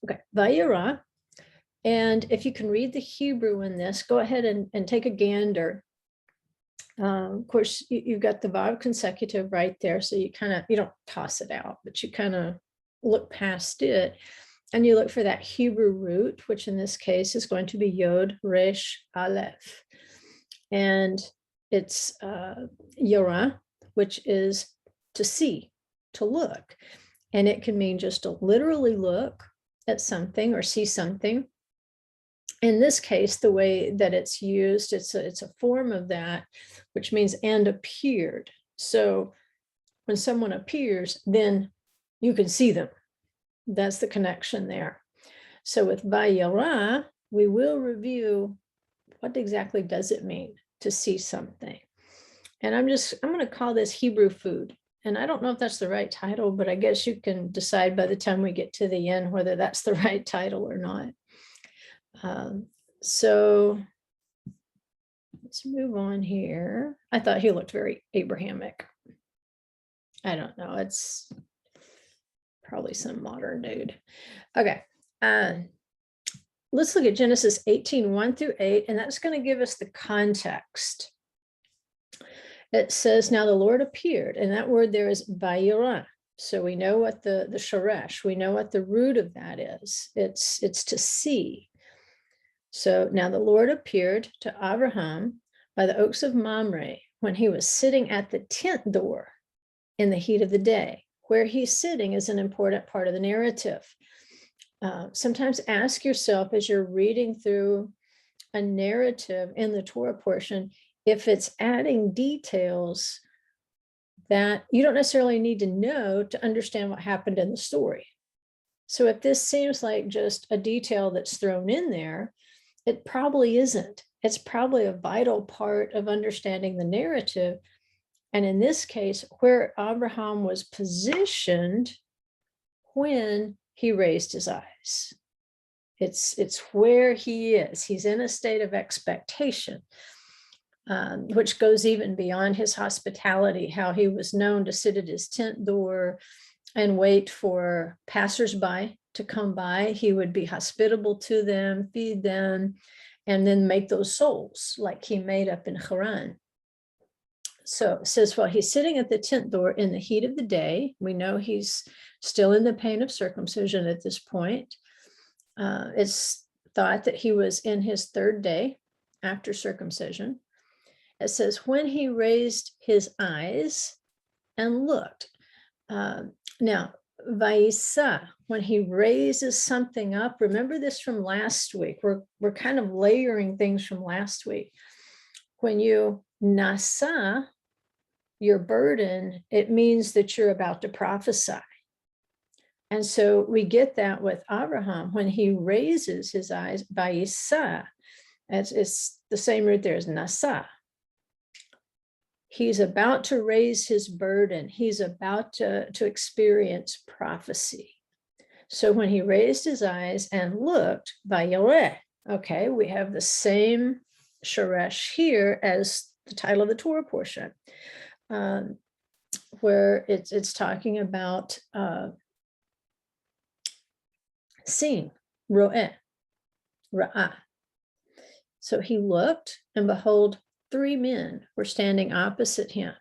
Okay, Vayera. And if you can read the Hebrew in this, go ahead and take a gander. Of course, you've got the Vav consecutive right there. So you don't toss it out, but you kind of look past it. And you look for that Hebrew root, which in this case is going to be Yod, Resh, Aleph. And it's Yora, which is to see, to look. And it can mean just to literally look at something or see something. In this case, the way that it's used, it's a form of that, which means and appeared. So when someone appears, then you can see them. That's the connection there. So with Vayera, we will review what exactly does it mean to see something. And I'm going to call this Hebrew food. And I don't know if that's the right title, but I guess you can decide by the time we get to the end whether that's the right title or not. So let's move on here. I thought he looked very Abrahamic. I don't know. It's probably some modern dude. Okay. Let's look at Genesis 18, 1-8, and that's going to give us the context. It says, now the Lord appeared, and that word there is Vayera. So we know what the shoresh, we know what the root of that is. It's to see. So now the Lord appeared to Abraham by the oaks of Mamre when he was sitting at the tent door in the heat of the day. Where he's sitting is an important part of the narrative. Sometimes ask yourself as you're reading through a narrative in the Torah portion, if it's adding details that you don't necessarily need to know to understand what happened in the story. So if this seems like just a detail that's thrown in there, it probably isn't. It's probably a vital part of understanding the narrative. And in this case, where Abraham was positioned when he raised his eyes. It's where he is. He's in a state of expectation, which goes even beyond his hospitality, how he was known to sit at his tent door and wait for passersby to come by. He would be hospitable to them, feed them, and then make those souls like he made up in Hebron. So it says, while he's sitting at the tent door in the heat of the day, we know he's still in the pain of circumcision at this point. It's thought that he was in his third day after circumcision. It says, when he raised his eyes and looked. Now, Vaisa, when he raises something up, remember this from last week. We're kind of layering things from last week. When you nasa your burden, it means that you're about to prophesy. And so we get that with Abraham when he raises his eyes, Vaisa. It's the same root there as nasa. He's about to raise his burden. He's about to experience prophecy. So when he raised his eyes and looked, Vayereh, okay, we have the same shoresh here as the title of the Torah portion, where it's talking about seeing, ro'eh, ra'ah. So he looked, and behold, 3 men were standing opposite him.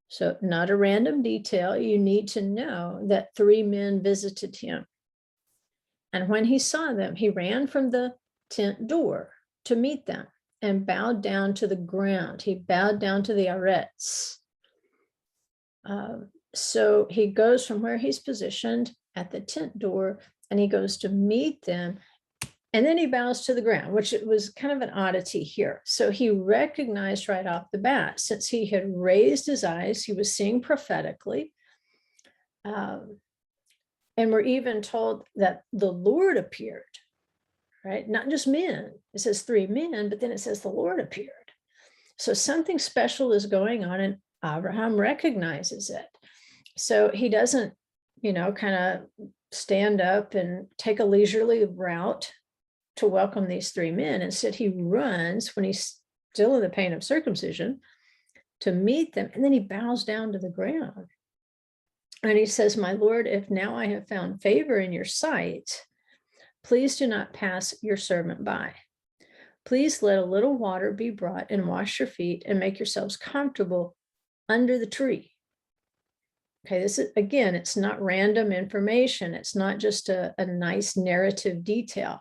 So not a random detail. You need to know that 3 men visited him. And when he saw them, he ran from the tent door to meet them and bowed down to the ground. He bowed down to the arets. So he goes from where he's positioned at the tent door, and he goes to meet them. And then he bows to the ground, which was kind of an oddity here. So he recognized right off the bat, since he had raised his eyes, he was seeing prophetically. And we're even told that the Lord appeared, right? Not just men. It says 3 men, but then it says the Lord appeared. So something special is going on, and Abraham recognizes it. So he doesn't, kind of stand up and take a leisurely route to welcome these 3 men. Instead, he runs when he's still in the pain of circumcision to meet them. And then he bows down to the ground. And he says, my Lord, if now I have found favor in your sight, please do not pass your servant by. Please let a little water be brought and wash your feet and make yourselves comfortable under the tree. Okay, this is, again, it's not random information. It's not just a nice narrative detail.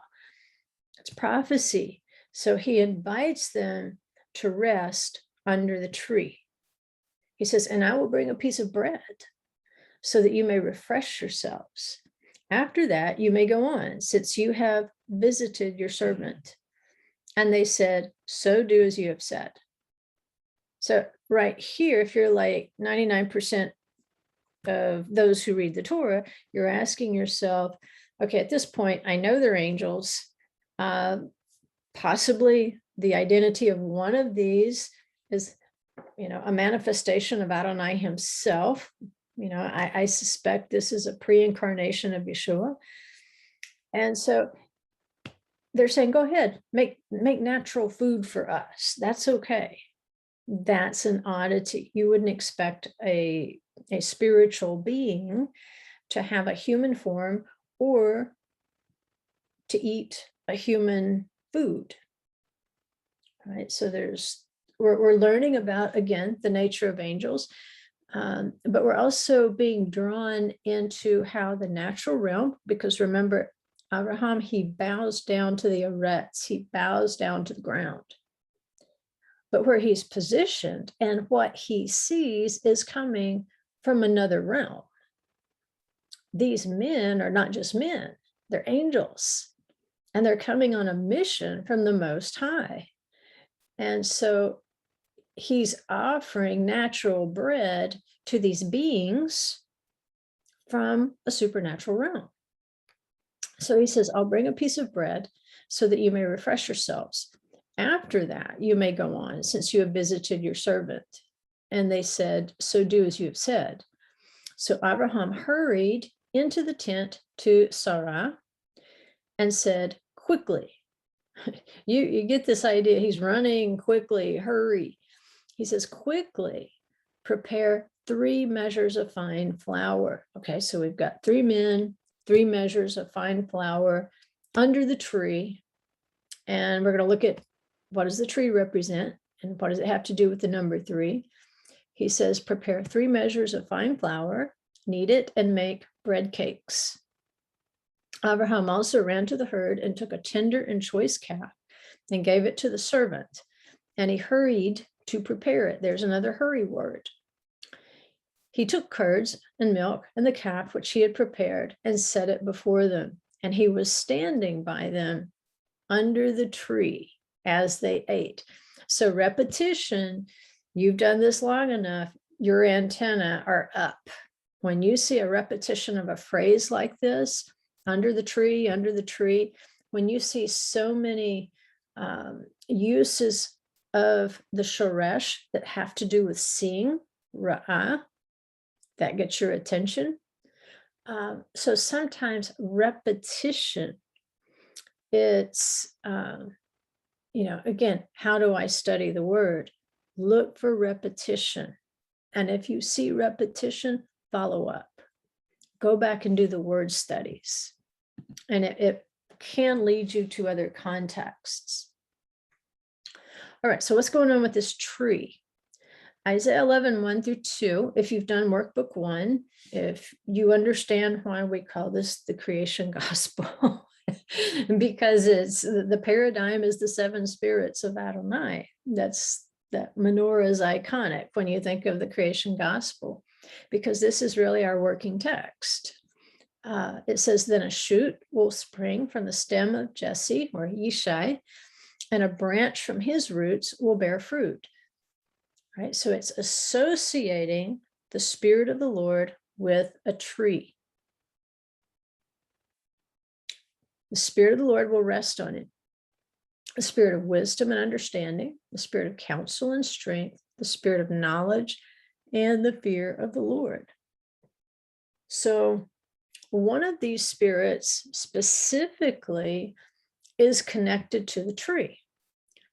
It's prophecy. So he invites them to rest under the tree. He says, and I will bring a piece of bread so that you may refresh yourselves. After that, you may go on, since you have visited your servant. And they said, so do as you have said. So right here, if you're like 99% of those who read the Torah, you're asking yourself, okay, at this point, I know they're angels. Possibly the identity of one of these is, a manifestation of Adonai himself. I suspect this is a pre-incarnation of Yeshua. And so they're saying, go ahead, make natural food for us. That's okay. That's an oddity. You wouldn't expect a spiritual being to have a human form or to eat a human food. Right? So we're learning about, again, the nature of angels, but we're also being drawn into how the natural realm, because remember, Abraham, he bows down to the arets, he bows down to the ground. But where he's positioned and what he sees is coming from another realm. These men are not just men, they're angels, and they're coming on a mission from the Most High. And so he's offering natural bread to these beings from a supernatural realm. So he says, I'll bring a piece of bread so that you may refresh yourselves. After that, you may go on, since you have visited your servant. And they said, so do as you have said. So Abraham hurried into the tent to Sarah and said, quickly. You get this idea. He's running quickly, hurry. He says, quickly, prepare 3 measures of fine flour. Okay, so we've got 3 men, 3 measures of fine flour under the tree. And we're going to look at what does the tree represent and what does it have to do with the number 3. He says, prepare 3 measures of fine flour, knead it, and make bread cakes. Abraham also ran to the herd and took a tender and choice calf and gave it to the servant. And he hurried to prepare it. There's another hurry word. He took curds and milk and the calf which he had prepared and set it before them. And he was standing by them under the tree as they ate. So repetition, you've done this long enough, your antennae are up. When you see a repetition of a phrase like this, under the tree, when you see so many uses of the shoresh that have to do with seeing, ra'ah, that gets your attention. So sometimes repetition, it's, again, how do I study the word? Look for repetition. And if you see repetition, follow up. Go back and do the word studies. And it can lead you to other contexts. All right, so what's going on with this tree? Isaiah 11, 1-2, if you've done workbook 1, if you understand why we call this the creation gospel, because it's the paradigm is the 7 spirits of Adonai. That menorah is iconic when you think of the creation gospel, because this is really our working text. It says, then a shoot will spring from the stem of Jesse, or Yishai, and a branch from his roots will bear fruit. Right? So it's associating the Spirit of the Lord with a tree. The Spirit of the Lord will rest on it. The Spirit of wisdom and understanding, the Spirit of counsel and strength, the Spirit of knowledge, and the fear of the Lord. So one of these spirits specifically is connected to the tree,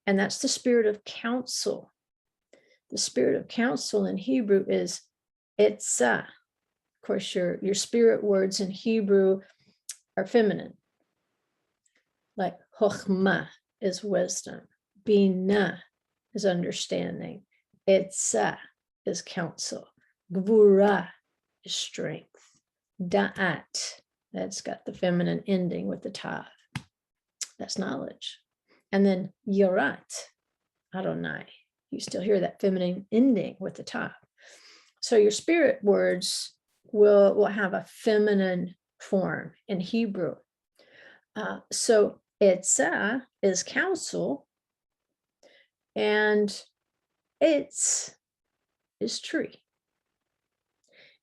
and that's the Spirit of counsel. The Spirit of counsel in Hebrew is etzah. Of course, your spirit words in Hebrew are feminine. like chokhmah is wisdom, binah is understanding, etzah is counsel, gvura is strength, da'at, that's got the feminine ending with the tav, that's knowledge. And then yorat, Adonai, you still hear that feminine ending with the tav. So your spirit words will have a feminine form in Hebrew. So etzah is counsel, and etz is tree.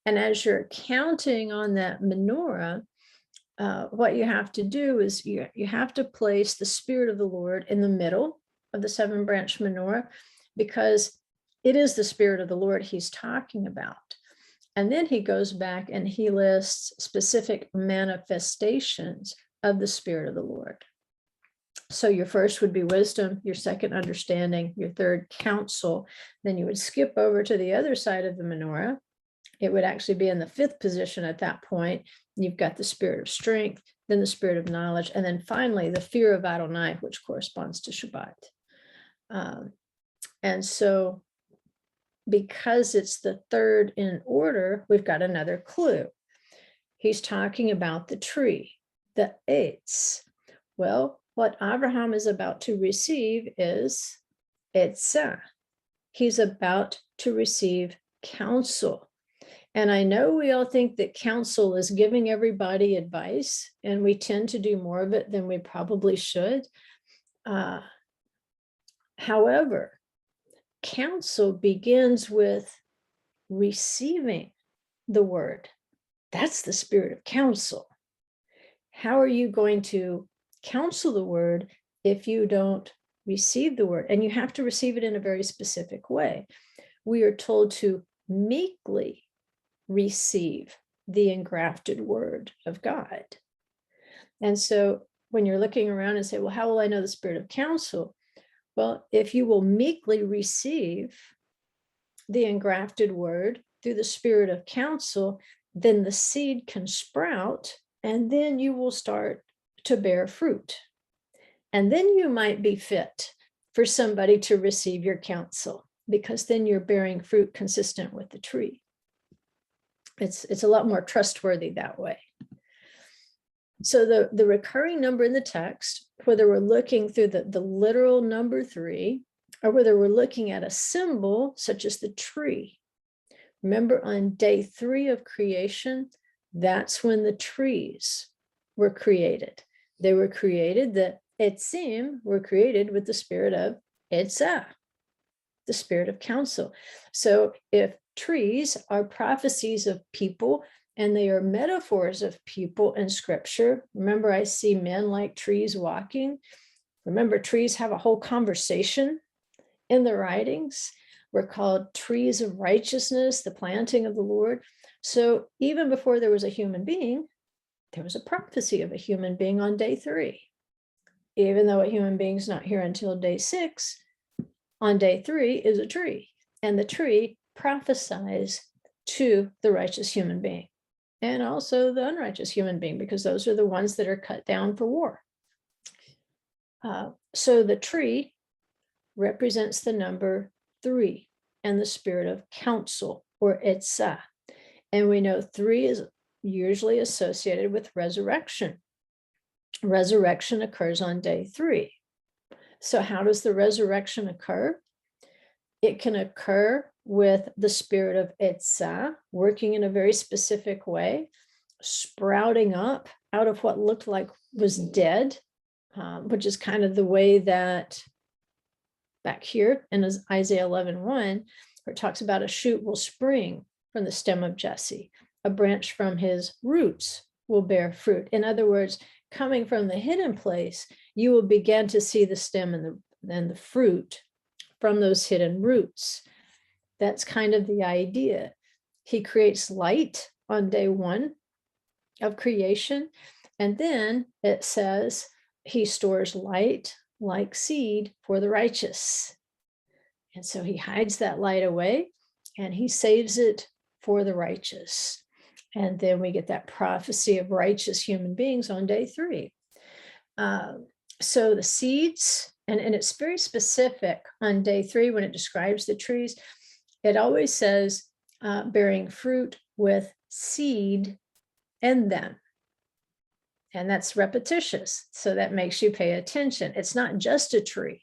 And as you're counting on that menorah, what you have to do is you have to place the Spirit of the Lord in the middle of the 7-branch menorah, because it is the Spirit of the Lord he's talking about. And then he goes back and he lists specific manifestations of the Spirit of the Lord. So your first would be wisdom, your second understanding, your third counsel. Then you would skip over to the other side of the menorah. It would actually be in the 5th position at that point. You've got the spirit of strength, then the spirit of knowledge, and then finally the fear of Adonai, which corresponds to Shabbat. And so because it's the third in order, we've got another clue. He's talking about the tree, the eitz. Well, what Abraham is about to receive is etzah. He's about to receive counsel. And I know we all think that counsel is giving everybody advice, and we tend to do more of it than we probably should. However, counsel begins with receiving the word. That's the spirit of counsel. How are you going to counsel the word if you don't receive the word? And you have to receive it in a very specific way. We are told to meekly receive the engrafted word of God. And so when you're looking around and say, well, how will I know the spirit of counsel? Well, if you will meekly receive the engrafted word through the spirit of counsel, then the seed can sprout, and then you will start to bear fruit. And then you might be fit for somebody to receive your counsel, because then you're bearing fruit consistent with the tree. It's a lot more trustworthy that way. So the recurring number in the text, whether we're looking through the literal number 3, or whether we're looking at a symbol such as the tree. Remember, on day 3 of creation, that's when the trees were created. They were created, the etzim were created with the spirit of etzah, the spirit of counsel. So if trees are prophecies of people, and they are metaphors of people in scripture. Remember, I see men like trees walking. Remember, trees have a whole conversation in the writings. We're called trees of righteousness, the planting of the Lord. So even before there was a human being, there was a prophecy of a human being on day 3. Even though a human being's not here until day 6, on day 3 is a tree. And the tree prophesies to the righteous human being, and also the unrighteous human being, because those are the ones that are cut down for war. So the tree represents the number 3 and the spirit of counsel, or etzah. And we know 3 is usually associated with resurrection. Resurrection occurs on day 3. So how does the resurrection occur? It can occur with the spirit of etzah working in a very specific way, sprouting up out of what looked like was dead, which is kind of the way that back here in Isaiah 11:1, where it talks about a shoot will spring from the stem of Jesse, a branch from his roots will bear fruit. In other words, coming from the hidden place, you will begin to see the stem and the fruit from those hidden roots. That's kind of the idea. He creates light on day 1 of creation. And then it says he stores light like seed for the righteous. And so he hides that light away and he saves it for the righteous. And then we get that prophecy of righteous human beings on day 3. So the seeds, and it's very specific on day 3 when it describes the trees. It always says bearing fruit with seed in them. And that's repetitious. So that makes you pay attention. It's not just a tree,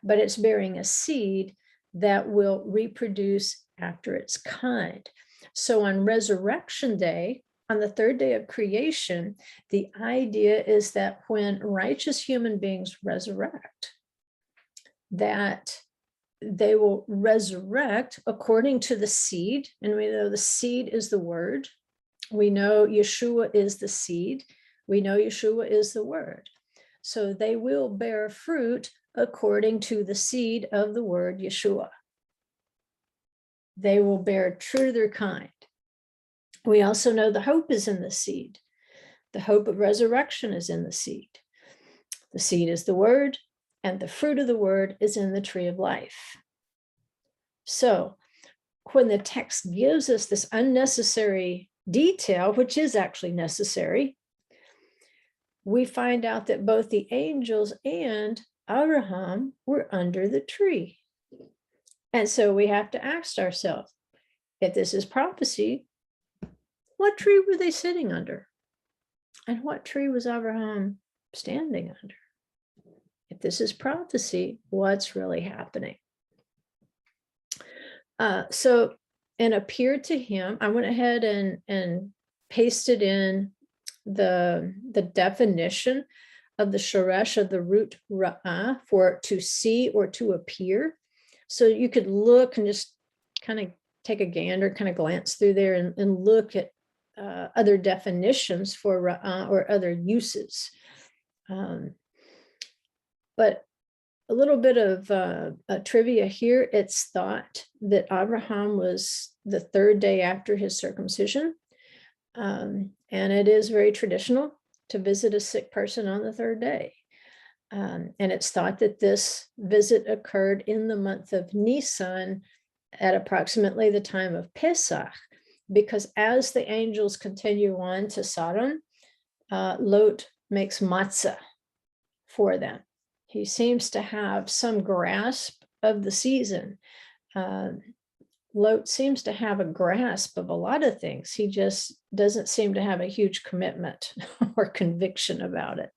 but it's bearing a seed that will reproduce after its kind. So on Resurrection Day, on the 3rd day of creation, the idea is that when righteous human beings resurrect, that they will resurrect according to the seed. And we know the seed is the word. We know Yeshua is the seed. We know Yeshua is the word. So they will bear fruit according to the seed of the word Yeshua. They will bear true to their kind. We also know the hope is in the seed. The hope of resurrection is in the seed. The seed is the word, and the fruit of the word is in the tree of life. So when the text gives us this unnecessary detail, which is actually necessary, we find out that both the angels and Abraham were under the tree. And so we have to ask ourselves, if this is prophecy, what tree were they sitting under? And what tree was Abraham standing under? If this is prophecy, what's really happening? And appeared to him, I went ahead and pasted in the definition of the shoresh of the root ra'ah for to see or to appear. So you could look and just kind of take a gander, kind of glance through there and look at other definitions for ra'ah or other uses. But a little bit of trivia here. It's thought that Abraham was the 3rd day after his circumcision. And it is very traditional to visit a sick person on the 3rd day. And it's thought that this visit occurred in the month of Nisan at approximately the time of Pesach, because as the angels continue on to Sodom, Lot makes matzah for them. He seems to have some grasp of the season. Lot seems to have a grasp of a lot of things. He just doesn't seem to have a huge commitment or conviction about it.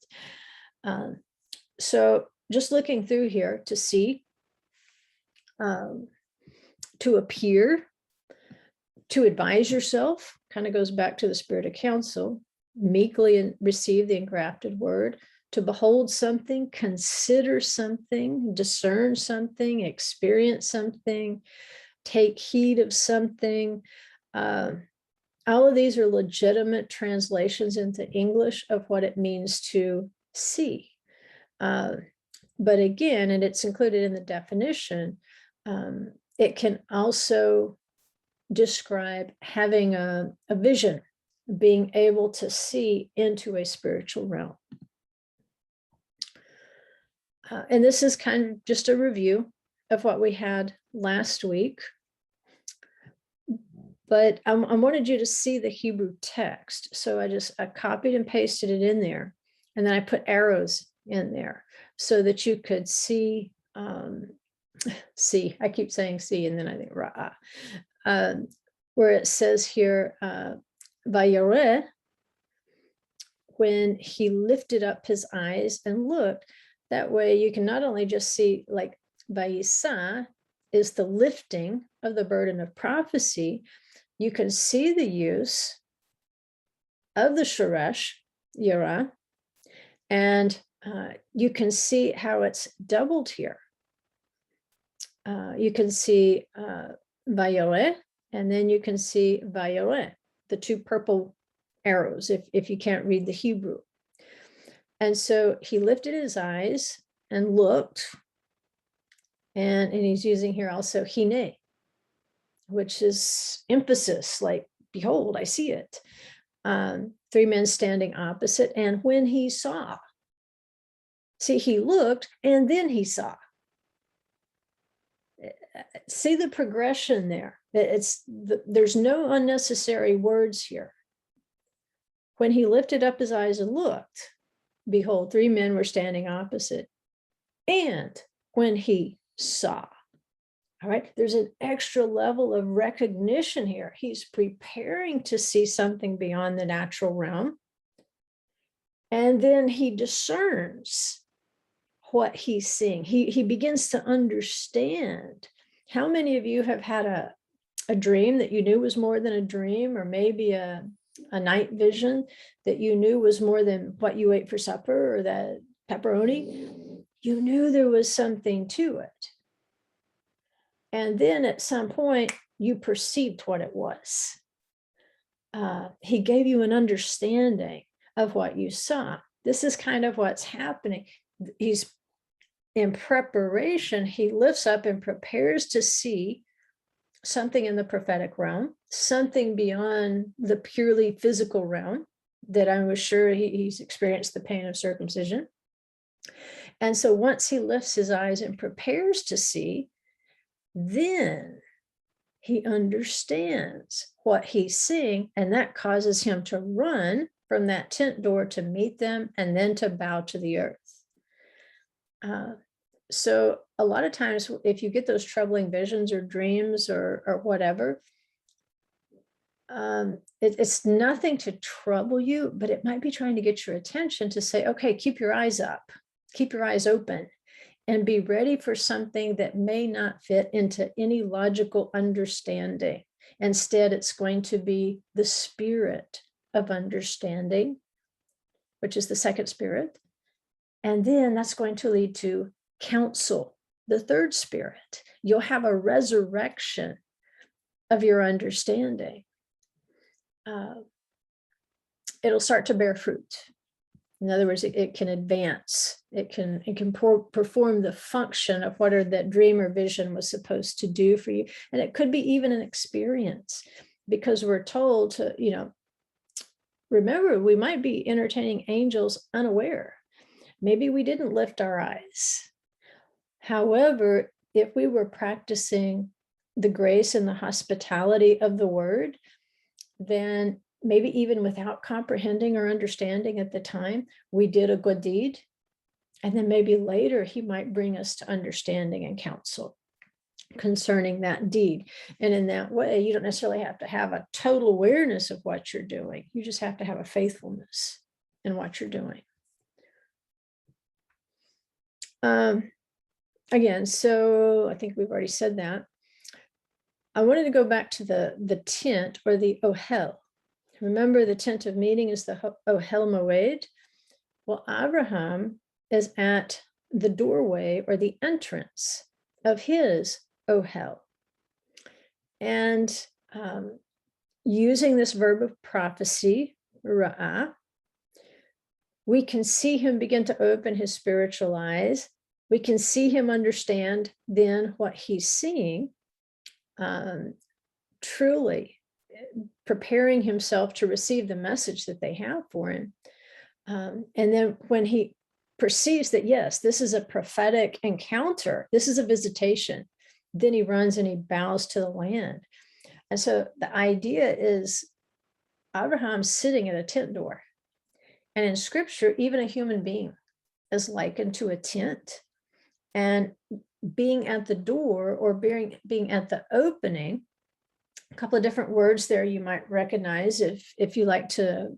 So just looking through here to see, to appear, to advise yourself, kind of goes back to the spirit of counsel, meekly receive the engrafted word, to behold something, consider something, discern something, experience something, take heed of something. All of these are legitimate translations into English of what it means to see. But again, and it's included in the definition, it can also describe having a vision, being able to see into a spiritual realm. And this is kind of just a review of what we had last week. But I wanted you to see the Hebrew text. So I copied and pasted it in there. And then I put arrows in there so that you could see, I keep saying see, and then I think ra'ah, where it says here, Vayareh, when he lifted up his eyes and looked. That way you can not only just see, like Vayisa is the lifting of the burden of prophecy, you can see the use of the shoresh, yara, and you can see how it's doubled here. You can see Vayareh, and then you can see Vayareh, the 2 purple arrows, if you can't read the Hebrew. And so he lifted his eyes and looked, and he's using here also hine, which is emphasis, like, behold, I see it. 3 men standing opposite, and when he saw, see, he looked and then he saw. See the progression there. There's no unnecessary words here. When he lifted up his eyes and looked, behold, 3 men were standing opposite. And when he saw, all right, there's an extra level of recognition here. He's preparing to see something beyond the natural realm. And then he discerns what he's seeing. He begins to understand. How many of you have had a dream that you knew was more than a dream, or maybe a night vision that you knew was more than what you ate for supper, or that pepperoni? You knew there was something to it. And then at some point, you perceived what it was. He gave you an understanding of what you saw. This is kind of what's happening. He's in preparation. He lifts up and prepares to see something in the prophetic realm, something beyond the purely physical realm that I was sure he's experienced the pain of circumcision. And so once he lifts his eyes and prepares to see, then he understands what he's seeing, and that causes him to run from that tent door to meet them and then to bow to the earth. So a lot of times if you get those troubling visions or dreams or whatever, it's nothing to trouble you, but it might be trying to get your attention to say, okay, keep your eyes up, keep your eyes open, and be ready for something that may not fit into any logical understanding. Instead, it's going to be the spirit of understanding, which is the second spirit. And then that's going to lead to counsel, the third spirit. You'll have a resurrection of your understanding. It'll start to bear fruit. In other words, it can advance. It can perform the function of what that dream or vision was supposed to do for you. And it could be even an experience, because we're told to, remember, we might be entertaining angels unaware. Maybe we didn't lift our eyes. However, if we were practicing the grace and the hospitality of the word, then maybe even without comprehending or understanding at the time, we did a good deed. And then maybe later he might bring us to understanding and counsel concerning that deed. And in that way, you don't necessarily have to have a total awareness of what you're doing. You just have to have a faithfulness in what you're doing. Again, so I think we've already said that. I wanted to go back to the tent, or the ohel. Remember, the tent of meeting is the ohel moed. Well, Abraham is at the doorway, or the entrance of his ohel. And using this verb of prophecy, ra'ah, we can see him begin to open his spiritual eyes. We can see him understand then what he's seeing, truly preparing himself to receive the message that they have for him. And then when he perceives that, yes, this is a prophetic encounter, this is a visitation, then he runs and he bows to the land. And so the idea is Abraham's sitting at a tent door. And in scripture, even a human being is likened to a tent. And being at the door, or being at the opening, a couple of different words there you might recognize if you like to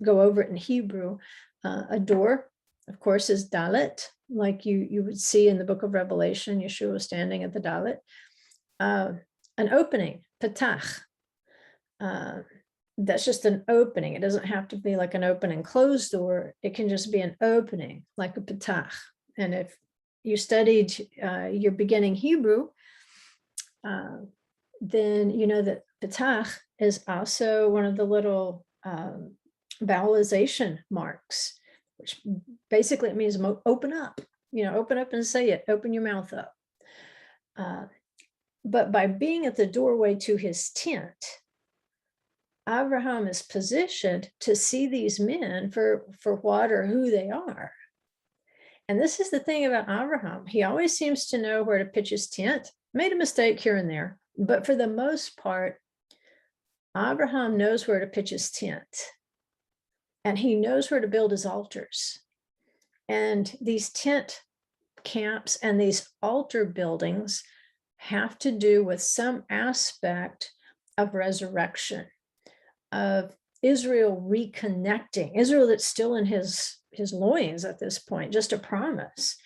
go over it in Hebrew. A door, of course, is dalet, like you would see in the book of Revelation, Yeshua standing at the dalet. An opening, patach. That's just an opening. It doesn't have to be like an open and closed door. It can just be an opening, like a patach. And if you studied your beginning Hebrew, then you know that patach is also one of the little vowelization marks, which basically it means open up, open up and say it, open your mouth up. But by being at the doorway to his tent, Abraham is positioned to see these men for what or who they are. And this is the thing about Abraham. He always seems to know where to pitch his tent. Made a mistake here and there, but for the most part, Abraham knows where to pitch his tent. And he knows where to build his altars. And these tent camps and these altar buildings have to do with some aspect of resurrection, of Israel reconnecting, Israel that's still in his loins at this point, just a promise.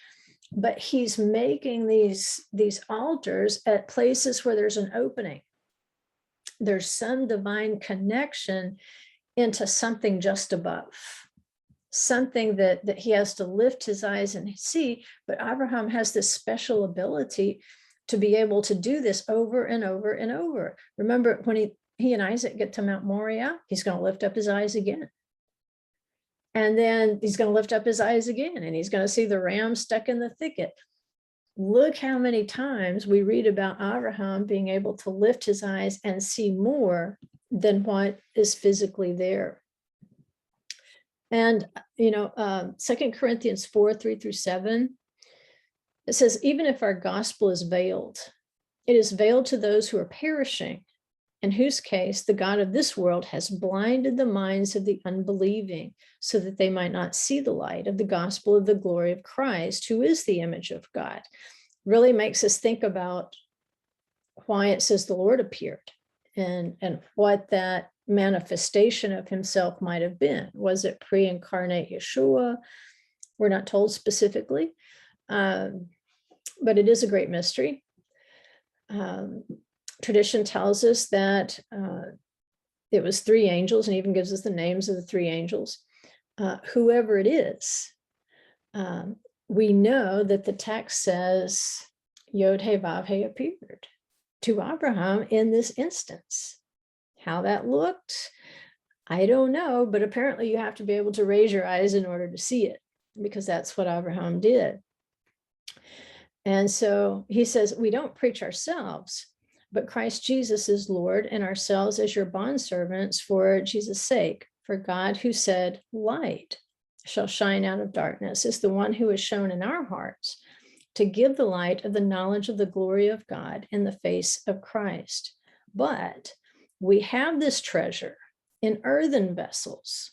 But he's making these altars at places where there's an opening. There's some divine connection into something just above, something that he has to lift his eyes and see. But Abraham has this special ability to be able to do this over and over and over. Remember, when he and Isaac get to Mount Moriah, he's going to lift up his eyes again. And then he's going to lift up his eyes again, and he's going to see the ram stuck in the thicket. Look how many times we read about Abraham being able to lift his eyes and see more than what is physically there. And, 2 Corinthians 4:3-7, it says, even if our gospel is veiled, it is veiled to those who are perishing, in whose case the God of this world has blinded the minds of the unbelieving, so that they might not see the light of the gospel of the glory of Christ, who is the image of God. Really makes us think about why it says the Lord appeared, and what that manifestation of himself might have been. Was it pre-incarnate Yeshua? We're not told specifically, but it is a great mystery. Tradition tells us that it was 3 angels, and even gives us the names of the 3 angels. Whoever it is, we know that the text says Yod He Vav He appeared to Abraham in this instance. How that looked, I don't know, but apparently you have to be able to raise your eyes in order to see it, because that's what Abraham did. And so he says, we don't preach ourselves, but Christ Jesus is Lord, and ourselves as your bondservants for Jesus' sake. For God, who said, light shall shine out of darkness, is the one who is shown in our hearts to give the light of the knowledge of the glory of God in the face of Christ. But we have this treasure in earthen vessels,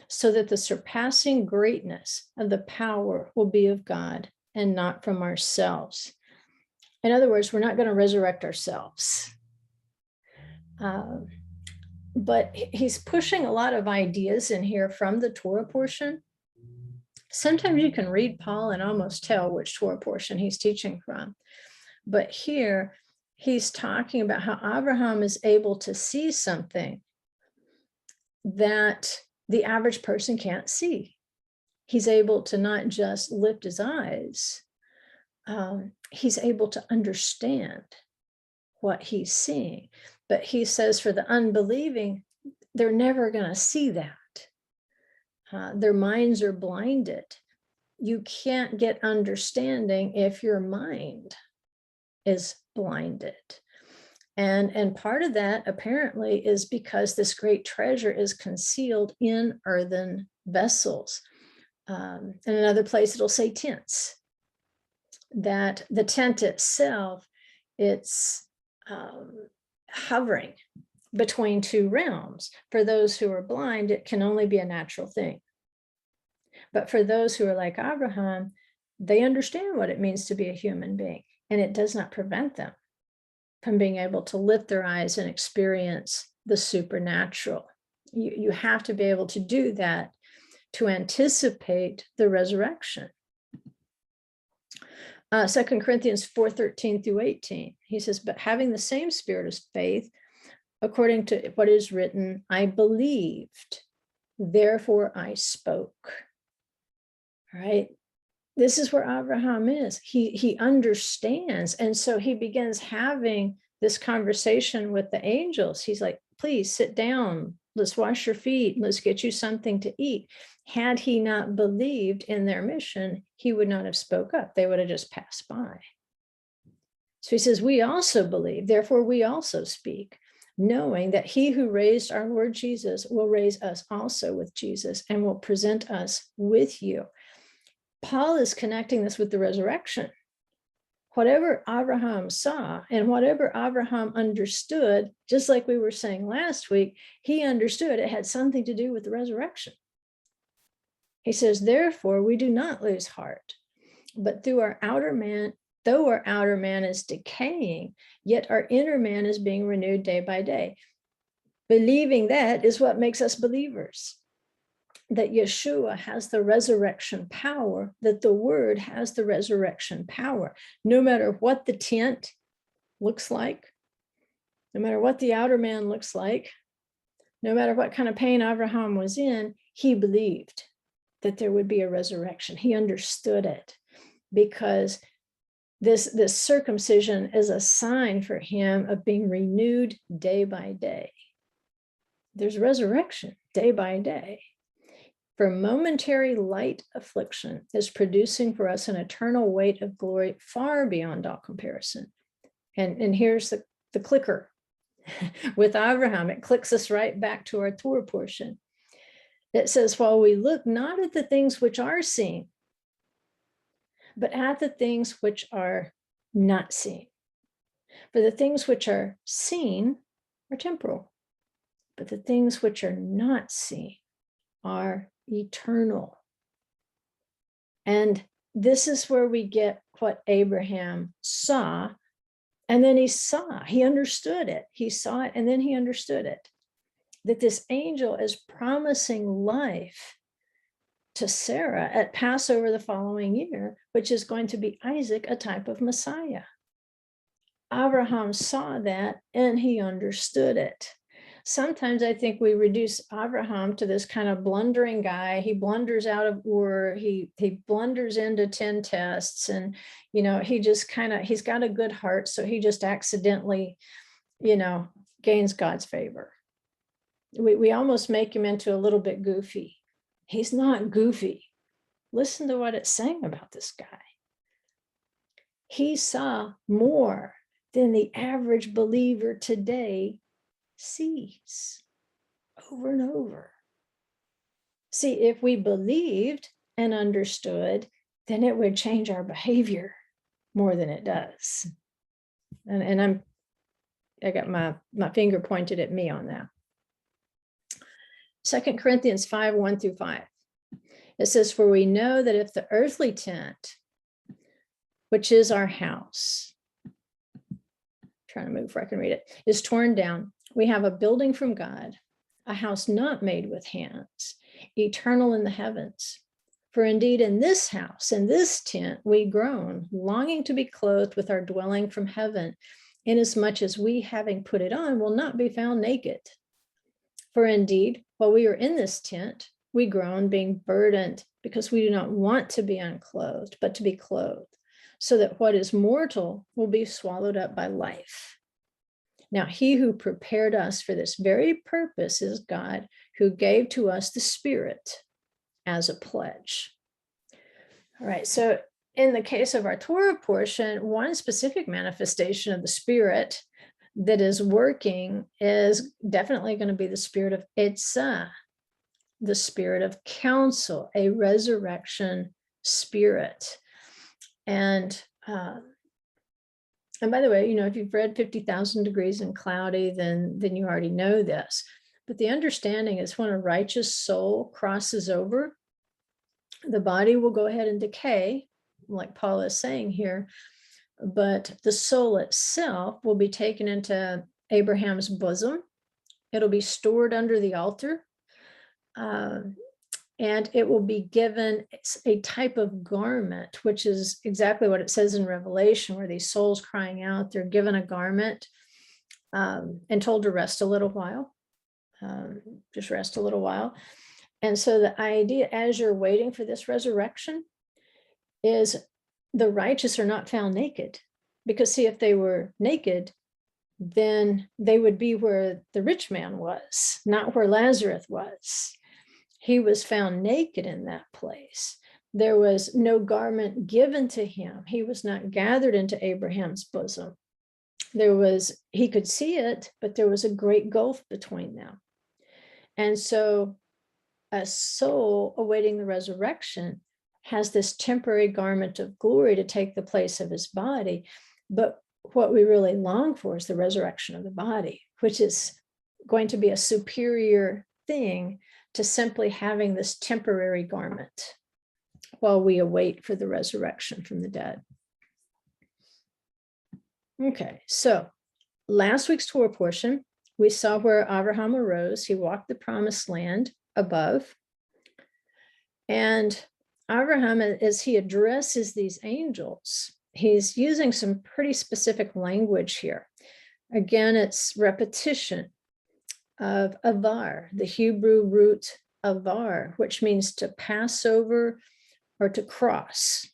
so that the surpassing greatness of the power will be of God and not from ourselves. In other words, we're not going to resurrect ourselves. But he's pushing a lot of ideas in here from the Torah portion. Sometimes you can read Paul and almost tell which Torah portion he's teaching from. But here he's talking about how Abraham is able to see something that the average person can't see. He's able to not just lift his eyes, he's able to understand what he's seeing. But he says for the unbelieving, they're never going to see that. Their minds are blinded. You can't get understanding if your mind is blinded. And part of that apparently is because this great treasure is concealed in earthen vessels. In another place, it'll say tents. That the tent itself, it's hovering between 2 realms. For those who are blind, it can only be a natural thing. But for those who are like Abraham, they understand what it means to be a human being, and it does not prevent them from being able to lift their eyes and experience the supernatural. You have to be able to do that to anticipate the resurrection. 2 Corinthians 4:13-18, he says, but having the same spirit of faith, according to what is written, I believed, therefore I spoke. All right. This is where Abraham is. He understands. And so he begins having this conversation with the angels. He's like, please sit down. Let's wash your feet. Let's get you something to eat. Had he not believed in their mission, he would not have spoke up. They would have just passed by. So he says, we also believe, therefore we also speak, knowing that he who raised our Lord Jesus will raise us also with Jesus and will present us with you. Paul is connecting this with the resurrection. Whatever Abraham saw and whatever Abraham understood, just like we were saying last week, he understood it had something to do with the resurrection. He says, therefore, we do not lose heart, but though our outer man is decaying, yet our inner man is being renewed day by day. Believing that is what makes us believers. That Yeshua has the resurrection power, that the word has the resurrection power. No matter what the tent looks like, no matter what the outer man looks like, no matter what kind of pain Abraham was in, he believed that there would be a resurrection. He understood it, because this circumcision is a sign for him of being renewed day by day. There's resurrection day by day. For momentary light affliction is producing for us an eternal weight of glory far beyond all comparison. And here's the clicker. With Abraham, it clicks us right back to our Torah portion. It says, while we look not at the things which are seen, but at the things which are not seen. For the things which are seen are temporal, but the things which are not seen are eternal. And this is where we get what Abraham saw. And then he understood it. He saw it, and then he understood it. That this angel is promising life to Sarah at Passover the following year, which is going to be Isaac, a type of Messiah. Abraham saw that and he understood it. Sometimes I think we reduce Abraham to this kind of blundering guy. He blunders out of Ur, he blunders into 10 tests, and he's got a good heart, so he just accidentally, gains God's favor. We almost make him into a little bit goofy. He's not goofy. Listen to what it's saying about this guy. He saw more than the average believer today sees over and over. See, if we believed and understood, then it would change our behavior more than it does. And I got my finger pointed at me on that. 2 Corinthians 5, 1-5. It says, for we know that if the earthly tent, which is our house, trying to move where I can read it, is torn down, we have a building from God, a house not made with hands, eternal in the heavens. For indeed in this house, in this tent, we groan, longing to be clothed with our dwelling from heaven, inasmuch as we, having put it on, will not be found naked. For indeed, while we are in this tent, we groan, being burdened, because we do not want to be unclothed, but to be clothed, so that what is mortal will be swallowed up by life. Now, he who prepared us for this very purpose is God, who gave to us the Spirit as a pledge. All right, so in the case of our Torah portion, one specific manifestation of the Spirit that is working is definitely going to be the spirit of Etzah, the spirit of counsel, a resurrection spirit. And by the way, if you've read 50,000 Degrees and Cloudy, then you already know this. But the understanding is when a righteous soul crosses over, the body will go ahead and decay, like Paul is saying here, but the soul itself will be taken into Abraham's bosom. It'll be stored under the altar, and it will be given a type of garment, which is exactly what it says in Revelation, where these souls crying out, they're given a garment and told to rest a little while, just rest a little while. And so the idea, as you're waiting for this resurrection, is the righteous are not found naked. Because see, if they were naked, then they would be where the rich man was, not where Lazarus was. He was found naked in that place. There was no garment given to him. He was not gathered into Abraham's bosom. He could see it, but there was a great gulf between them. And so a soul awaiting the resurrection has this temporary garment of glory to take the place of his body. But what we really long for is the resurrection of the body, which is going to be a superior thing to simply having this temporary garment while we await for the resurrection from the dead. Okay, so last week's Torah portion, we saw where Abraham arose. He walked the promised land above. And Abraham, as he addresses these angels, he's using some pretty specific language here. Again, it's repetition of avar, the Hebrew root avar, which means to pass over or to cross.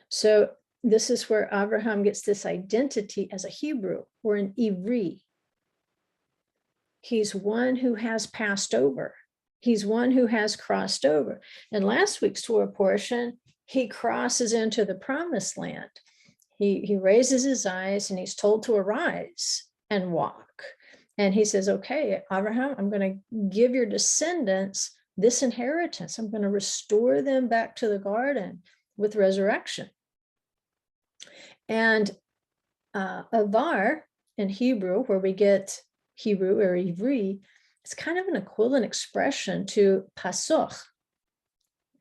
So this is where Abraham gets this identity as a Hebrew or an Ivri. He's one who has passed over. He's one who has crossed over. In last week's Torah portion, he crosses into the promised land. He raises his eyes and he's told to arise and walk. And he says, okay, Abraham, I'm going to give your descendants this inheritance. I'm going to restore them back to the garden with resurrection. And avar in Hebrew, where we get Hebrew or Ivri, it's kind of an equivalent expression to pasoch.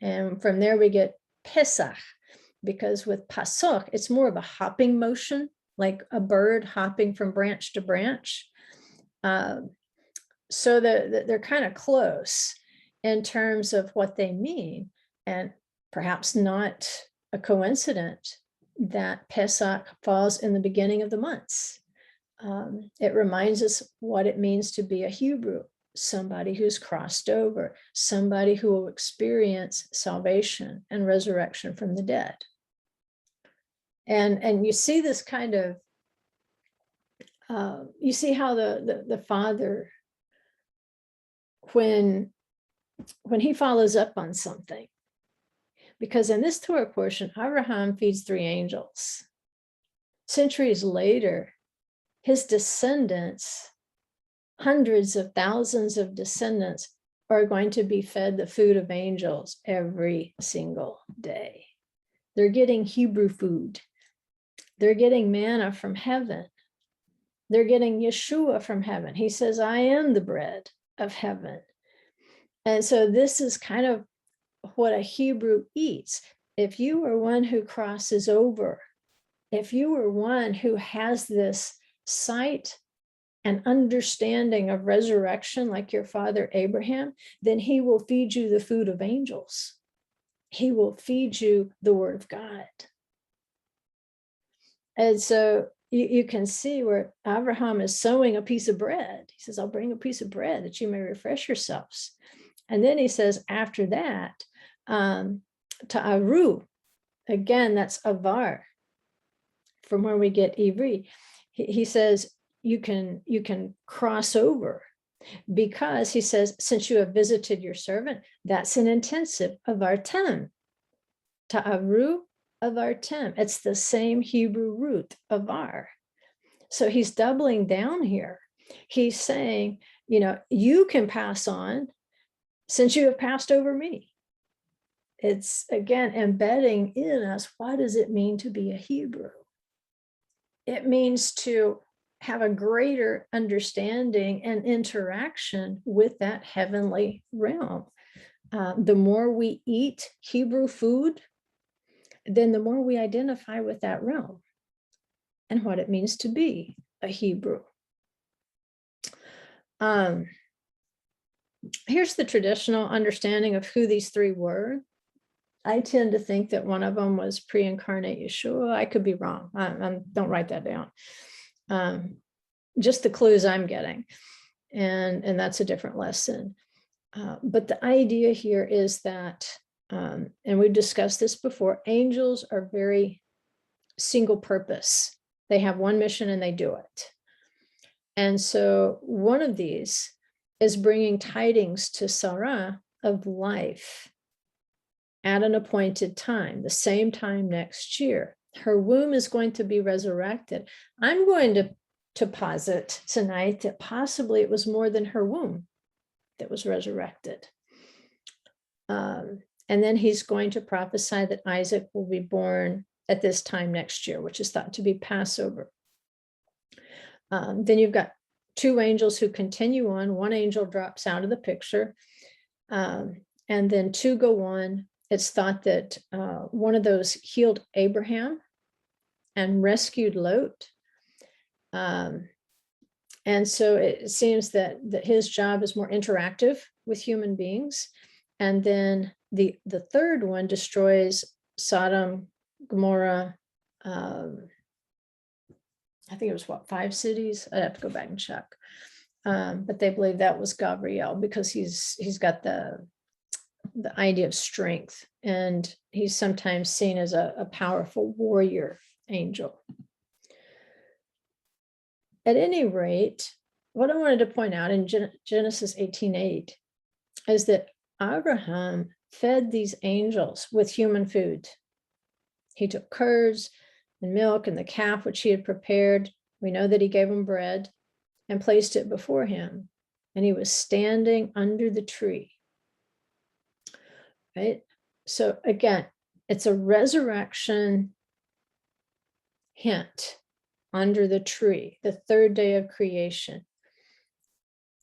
And from there we get pesach, because with pasoch, it's more of a hopping motion, like a bird hopping from branch to branch. So they're kind of close in terms of what they mean, and perhaps not a coincidence that Pesach falls in the beginning of the months. It reminds us what it means to be a Hebrew, somebody who's crossed over, somebody who will experience salvation and resurrection from the dead. And you see this kind of, you see how the Father, when he follows up on something, because in this Torah portion, Abraham feeds 3 angels. Centuries later, his descendants, hundreds of thousands of descendants, are going to be fed the food of angels every single day. They're getting Hebrew food. They're getting manna from heaven. They're getting Yeshua from heaven. He says, I am the bread of heaven. And so this is kind of what a Hebrew eats. If you are one who crosses over, if you are one who has this sight and understanding of resurrection like your father Abraham, then he will feed you the food of angels. He will feed you the word of God. And so you can see where Abraham is sowing a piece of bread. He says, I'll bring a piece of bread that you may refresh yourselves. And then he says, after that, ta'aru, again, that's avar, from where we get ivri. He says, you can cross over, because he says, since you have visited your servant, that's an intensive avartem. Ta'aru, avartem. It's the same Hebrew root, avar. So he's doubling down here. He's saying, you can pass on since you have passed over me. It's, again, embedding in us, what does it mean to be a Hebrew? It means to have a greater understanding and interaction with that heavenly realm. The more we eat Hebrew food, then the more we identify with that realm and what it means to be a Hebrew. Here's the traditional understanding of who these 3 were. I tend to think that one of them was pre-incarnate Yeshua. I could be wrong. Don't write that down. Just the clues I'm getting. And that's a different lesson. But the idea here is that, and we've discussed this before, angels are very single purpose. They have one mission and they do it. And so one of these is bringing tidings to Sarah of life at an appointed time, the same time next year. Her womb is going to be resurrected. I'm going to posit tonight that possibly it was more than her womb that was resurrected. And then he's going to prophesy that Isaac will be born at this time next year, which is thought to be Passover. Then you've got 2 angels who continue on. One angel drops out of the picture. And then 2 go on. It's thought that one of those healed Abraham and rescued Lot. And so it seems that his job is more interactive with human beings. And then the third one destroys Sodom, Gomorrah. I think it was 5 cities. I'd have to go back and check. But they believe that was Gabriel because he's got the idea of strength, and he's sometimes seen as a powerful warrior angel. At any rate, what I wanted to point out in Genesis 18:8 is that Abraham fed these angels with human food. He took curds and milk and the calf which he had prepared. We know that he gave them bread and placed it before him. And he was standing under the tree. Right? So again, it's a resurrection hint under the tree, the third day of creation.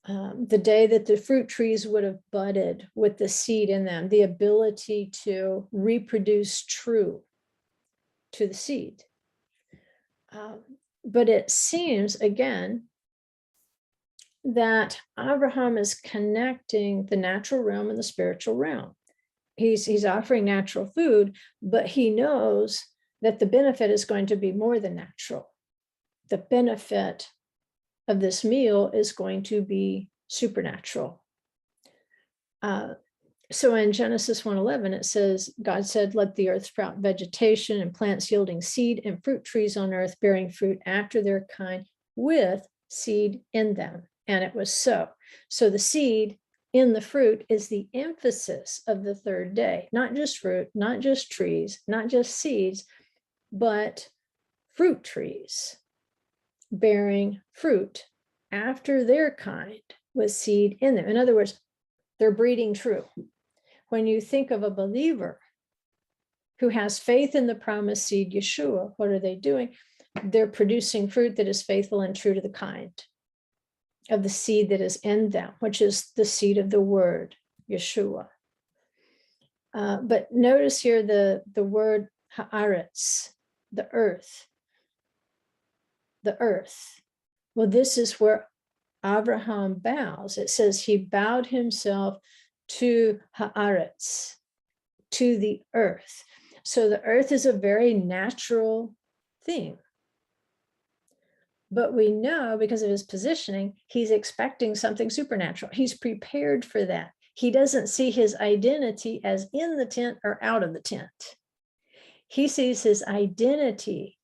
The day that the fruit trees would have budded with the seed in them, the ability to reproduce true to the seed. But it seems, again, that Abraham is connecting the natural realm and the spiritual realm. He's offering natural food, but he knows that the benefit is going to be more than natural. The benefit of this meal is going to be supernatural. So in Genesis 1:11, it says, God said, let the earth sprout vegetation and plants yielding seed and fruit trees on earth bearing fruit after their kind with seed in them. And it was so. So the seed in the fruit is the emphasis of the third day, not just fruit, not just trees, not just seeds, but fruit trees bearing fruit after their kind with seed in them. In other words, they're breeding true. When you think of a believer who has faith in the promised seed, Yeshua, what are they doing? They're producing fruit that is faithful and true to the kind of the seed that is in them, which is the seed of the word, Yeshua. But notice here the word haaretz, the earth. The earth. Well, this is where Abraham bows. It says he bowed himself to haaretz, to the earth. So the earth is a very natural thing. But we know because of his positioning, he's expecting something supernatural. He's prepared for that. He doesn't see his identity as in the tent or out of the tent. He sees his identity